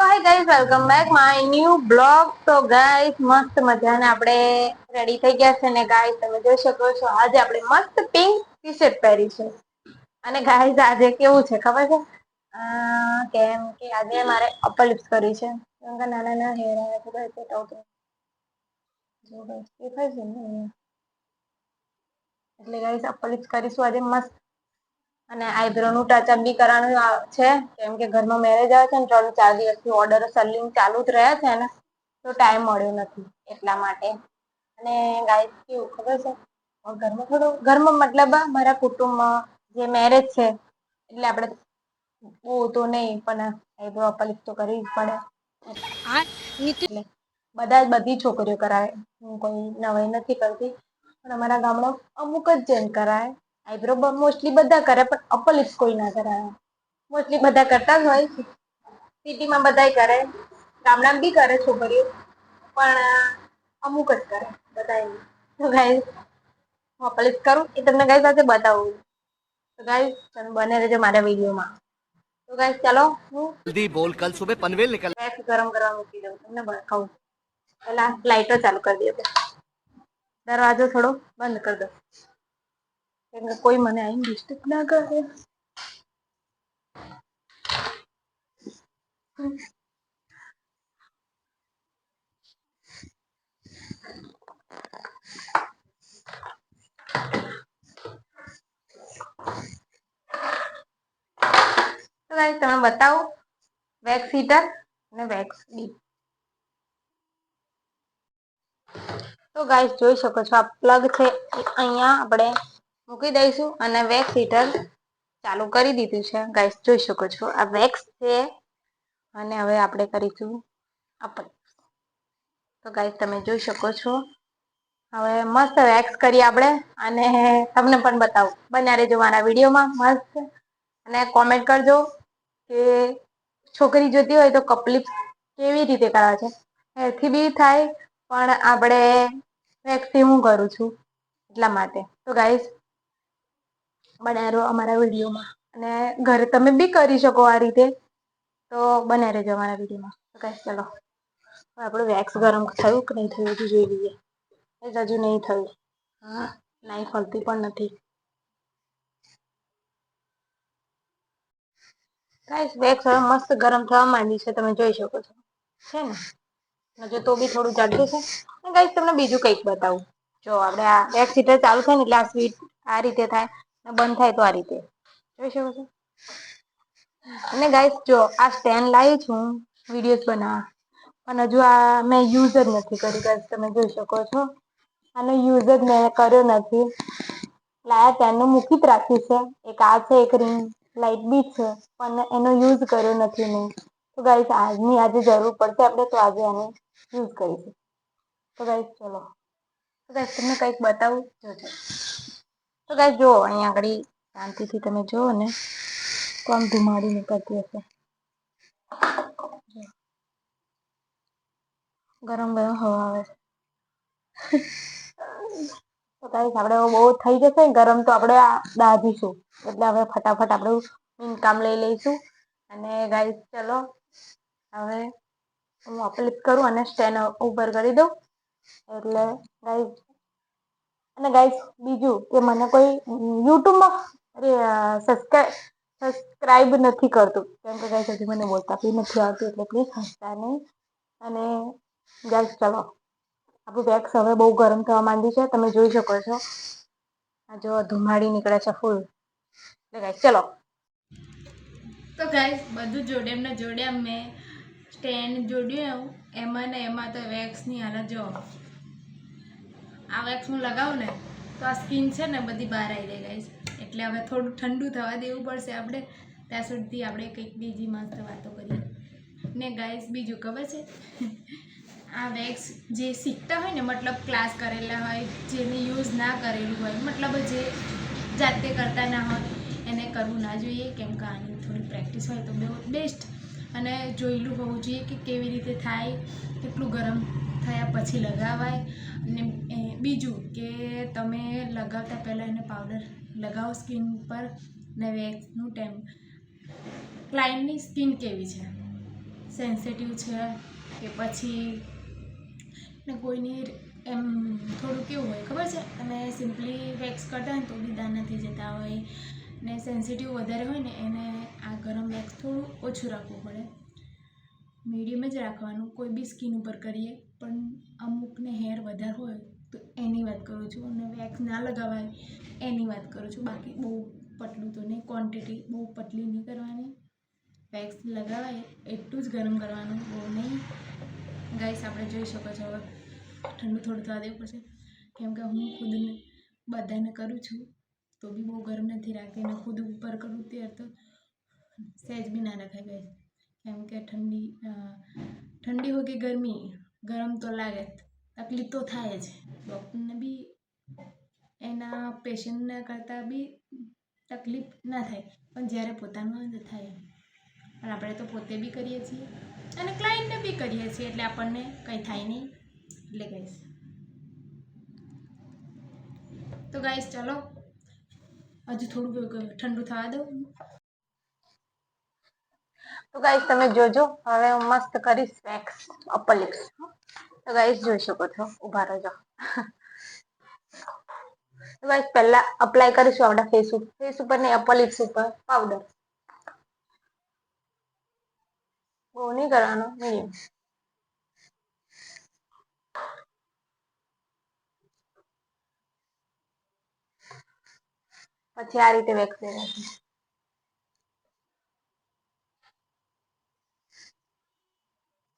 તો hi guys, welcome back my new blog. તો guys મસ્ત મજાને આપણે રેડી થઈ ગયા છે ને ગાઈસ તમે જોઈ શકો છો આજે આપણે મસ્ત પિંક ટી શર્ટ પહેરી છે. અને ગાઈસ આજે કેવું છે ખબર છે, કેમ કે આજે મારે અપર લિપ્સ કરી છે. નાના નાના હેર આવ્યા છે તો જો ગાઈસ દેખાય છે ને એટલે ગાઈસ અપર લિપ્સ કરીશું આજે મસ્ત. અને આઈબ્રો નું ટચઅપ બી કરવાનું છે કેમ કે ઘરમાં મેરેજ આવે છે ને 3-4 દિવસથી ઓર્ડર સેલિંગ ચાલુ જ રહ્યા છે ને તો ટાઈમ મળ્યો નથી એટલા માટે. અને ગાઈસ કેવું ખબર છે, ઘરમાં મતલબ મારા કુટુંબમાં જે મેરેજ છે એટલે આપડે બહુ તો નહી પણ આઈબ્રો અપર લિપ્સ તો કરવી જ પડે. એટલે બધી છોકરીઓ કરાવે, હું કોઈ નવાઈ નથી કરતી. પણ અમારા ગામડા અમુક જ જન કરાય. આઈબ્રો મોસ્ટલી બધા કરે પણ અપર લિપ્સ કોઈ ના કરાવે. મોસ્ટલી બધા કરતા જ હોય, સિટીમાં બધાય કરે, ગામડામાં બી કરે છોકરીઓ પણ અમુક જ કરે બધા નઈ. તો ગાઈસ હું અપર લિપ્સ કરું એ તમને ગાઈસ આજે બતાવું. તો ગાઈસ તમે બને રહેજો મારા વિડીયોમાં. તો ગાઈસ ચાલો હું जल्दी बोल कल सुबह पनवेल निकल। વેક્સ ગરમ કરવા મૂકી દઉં તમને બતાવું. પેલા લાઈટર ચાલુ કરી દઈએ, દરવાજો થોડો બંધ કરી દો કેમ કે કોઈ મને આઈને ડિસ્ટર્બ ના કરે. તો ગાઈસ તમે બતાવો વેક્સ હીટર અને વેક્સ બી. તો ગાઈસ જોઈ શકો છો આ પ્લગ છે અહીંયા આપણે મૂકી દઈશું અને વેક્સ હીટર ચાલુ કરી દીધું છે. ગાઈસ જોઈ શકો છો આ વેક્સ છે અને હવે આપણે કરીશું અપર લિપ્સ. તો ગાઈસ તમે જોઈ શકો છો હવે મસ્ત વેક્સ કરીએ આપણે અને તમને પણ બતાવું. બન્યા રહેજો મારા વિડીયોમાં મસ્ત. અને કોમેન્ટ કરજો કે છોકરી જોતી હોય તો કપ લિપ્સ કેવી રીતે કરાવે છે. હેરથી બી થાય પણ આપણે વેક્સથી હું કરું છું એટલા માટે. તો ગાઈસ બન્યા રહો અમારા વિડીયોમાં અને ઘરે તમે બી કરી શકો આ રીતે. તો બન્યા રહેજો અમારા વિડીયોમાં. તો ગાઈસ ચલો આપણું વેક્સ ગરમ થયું કે નહીં થયું એ જોઈ લઈએ. હજુ નહીં થયું, હા લાઈટ હલતી પણ નથી. ગાઈસ વેક્સ હવે મસ્ત ગરમ થવા માંડી છે તમે જોઈ શકો છો, છે ને હજુ તો બી થોડું જાડું છે. અને ગાઈસ તમને બીજું કંઈક બતાવું. જો આપણે આ વેક્સ હીટર ચાલુ થાય ને એટલે આ સ્વીચ આ રીતે થાય અને બંધ થાય તો આ રીતે જોઈ શકો છો. અને ગાઈસ જો આ સ્ટેન્ડ લાવી છું વિડીયોઝ બનાવવા, પણ હજુ આ મેં યુઝ જ નથી કર્યું. ગાઈસ તમે જોઈ શકો છો આનો યુઝ જ મેં કર્યો નથી. લાયા ત્યારનું મૂકી જ રાખ્યું છે. એક આ છે, એક રિંગ લાઈટ બી છે પણ એનો યુઝ કર્યો નથી મેં. તો ગાઈસ આજની આજે જરૂર પડશે આપણે તો આજે એને યુઝ કરીશું. તો ગાઈસ ચલો. તો ગાઈસ તમને કંઈક બતાવું જોજો. તો ગાઈસ જુઓ અહીંયા આગળ શાંતિથી તમે જુઓ ને તો આમ ધુમાડી નીકળતી હશે. ગરમ ગરમ હવા આવે છે. તો ગાઈસ આપણે બહુ થઈ જશે ને ગરમ તો આપણે આ દાજીશું. એટલે હવે ફટાફટ આપણું કામ લઈ લઈશું. અને ગાઈસ ચલો હવે હું અપર લિપ્સ કરું અને સ્ટેન્ડ ઉપર કરી દઉં એટલે ગાઈસ. અને ગાઈસ બીજું કે મને કોઈ યુટ્યુબમાં સબસ્ક્રાઈબ નથી કરતું કેમ કે ગાઈસ હજી મને બોલતા બી નથી આવતું એટલે પ્લીઝ હસતા નહીં. અને ગાઈસ ચલો આપણું વેક્સ હવે બહુ ગરમ થવા માંડ્યું છે તમે જોઈ શકો છો. આ જો ધુમાડી નીકળે છે ફૂલ. એટલે ગાઈસ ચલો. તો ગાઈસ બધું જોડે ને જોડે મેં સ્ટેન્ડ જોડ્યું એમાં ને એમાં તો વેક્સની હાલત જો. આ વેક્સ હું લગાવું ને તો આ સ્કીન છે ને બધી બહાર આવી જાય ગાઈસ. એટલે હવે થોડું ઠંડુ થવા દેવું પડશે આપણે. ત્યાં સુધી આપણે કંઈક બીજી મસ્ત વાતો કરીએ. ને ગાઈસ બીજું ખબર છે આ વેક્સ જે શીખતા હોય ને મતલબ ક્લાસ કરેલા હોય જેને યુઝ ના કરેલું હોય મતલબ જે જાતે કરતા ના હોય એને કરવું ના જોઈએ કેમ કે આની થોડી પ્રેક્ટિસ હોય તો બહુ બેસ્ટ. અને જોયેલું હોવું જોઈએ કે કેવી રીતે થાય, કેટલું ગરમ થયા પછી લગાવાય. અને બીજું કે તમે લગાવતા પહેલાં એને પાવડર લગાવો સ્કિન પર ને વેક્સનું ક્લાયન્ટની સ્કિન કેવી છે સેન્સિટિવ છે કે પછી ને કોઈની એમ થોડું કેવું હોય ખબર છે, તમે સિમ્પલી વેક્સ કરતા હોય તો બી દાન નથી જતા હોય ને સેન્સિટિવ વધારે હોય ને એને આ ગરમ વેક્સ થોડું ઓછું રાખવું પડે, મીડિયમ જ રાખવાનું. કોઈ બી સ્કિન ઉપર કરીએ પણ અમુકને હેર વધારે હોય તો એની વાત કરું છું, અને વેક્સ ના લગાવાય એની વાત કરું છું. બાકી બહુ પતલું તો નહીં, ક્વોન્ટિટી બહુ પતલી નહીં કરવાની. વેક્સ લગાવાય એટલું જ ગરમ કરવાનું, બહુ નહીં. ગાઈસ આપણે જોઈ શકો છો હવે ઠંડુ થોડું થવા દેવું પડશે, કેમ કે હું ખુદ બધાને કરું છું તો બી બહુ ગરમ નથી રાખતી, અને ખુદ ઉપર કરું ત્યારે તો સહેજ બી ના રખાય ગાઈસ, કેમ કે ઠંડી હોય કે ગરમી, ગરમ તો લાગે, તકલીફ તો થાય જ. ડૉક્ટરને બી એના પેશન્ટને કરતાં બી તકલીફ ના થાય, પણ જ્યારે પોતાનું હોય તો થાય. પણ આપણે તો પોતે બી કરીએ છીએ અને ક્લાયન્ટને બી કરીએ છીએ, એટલે આપણને કંઈ થાય નહીં. એટલે ગાઈસ તો ગાઈસ ચાલો હજુ થોડું ઠંડુ થવા દો. તો ગાઈસ તમે જોજો, હવે હું મસ્ત કરીશ વેક્સ અપર લિપ્સ. તો ગાઈસ જોઈ શકો છો, ઉભા રહેજો. તો ગાઈસ પહેલા અપ્લાય કરીશું આપણા ફેસ ઉપર ને અપર લિપ્સ ઉપર પાવડર. બહુ નહીં કરવાનો, મીડિયમ. પછી આ રીતે વેક્સ લેવાનું.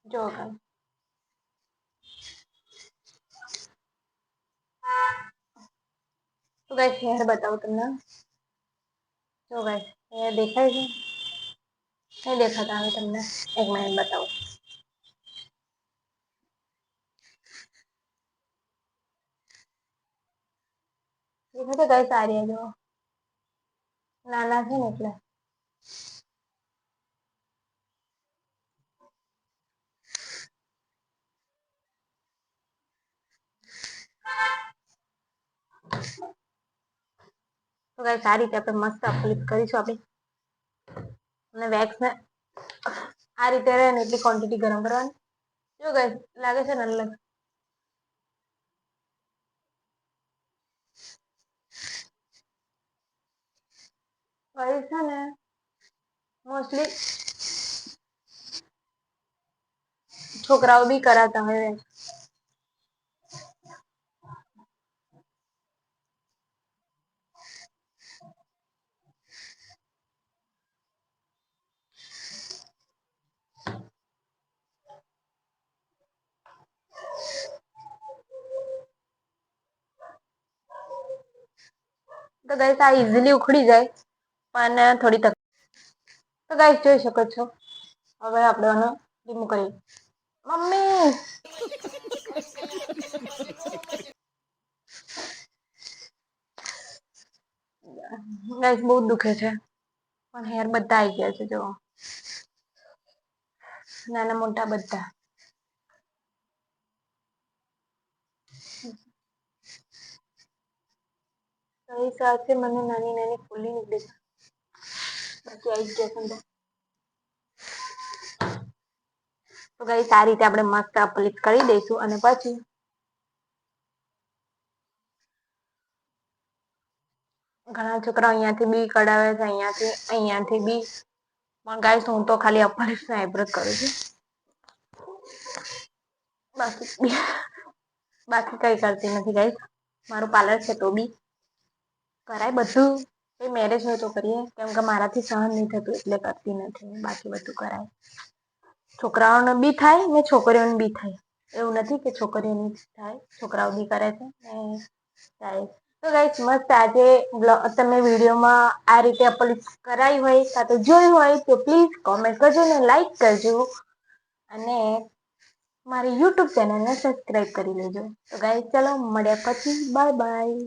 જો ગાઈસ તો ગાઈસ હેર બતાવું તમને. જો ગાઈસ હેર દેખાય છે? નહીં દેખાતા હવે તમને? એક મિનિટ બતાવું. દેખાય ગાઈસ આ રહ્યા જો, નાના છે ને એટલે. તો ગાઈસ આ રીતે આપણે મસ્ત અપલિપ કરીશું આપણે, અને વેક્સ ને આ રીતે રહે ને એટલી ક્વોન્ટિટી ગરમ કરવાની. જો ગાઈસ લાગે છે ને અલગ. ગાઈસ છે ને મોસ્ટલી છોકરાઓ બી કરાતા હોય. તો ગાઈસ આ ઇઝીલી ઉખડી જાય, પણ થોડી તકલીફ. તો ગાઈસ જોઈ શકો છો, હવે આપણે આને રિમૂવ કરીએ. મમ્મી ગાઈસ બહુ દુખે છે, પણ હેર બધા આવી ગયા છે જો, નાના મોટા બધા. કઈ સાથે મને નાની નાની ફૂલી નીકળી છે, બાકી આવી ગયા છે. તો ગાઈસ આ રીતે આપણે મસ્ત અપલિપ કરી દઈશું, અને પછી ઘણા છોકરા અહીંયાથી બી કઢાવે છે, અહીંયાથી બી. પણ ગાઈસ હું તો ખાલી અપર લિપ્સ ને આઈબ્રો કરું છું, બાકી કઈ કરતી નથી ગાઈસ. મારું પાર્લર છે તો બી કરાય બધું. એ મેરેજ હોય તો કરીએ, કેમ કે મારાથી સહન નહીં થતું એટલે કરતી નથી, બાકી બધું કરાય. છોકરાઓને બી થાય ને છોકરીઓને બી થાય, એવું નથી કે છોકરીઓને થાય, છોકરાઓ બી કરે છે થાય. તો ગાઈસ મસ્ત આજે તમે વિડીયોમાં આ રીતે અપર લિપ્સ કરાવી હોય કાં તો જોયું હોય તો પ્લીઝ કોમેન્ટ કરજો ને લાઈક કરજો, અને મારી યુટ્યુબ ચેનલને સબસ્ક્રાઈબ કરી લેજો. તો ગાઈસ ચલો મળ્યા પછી, બાય બાય.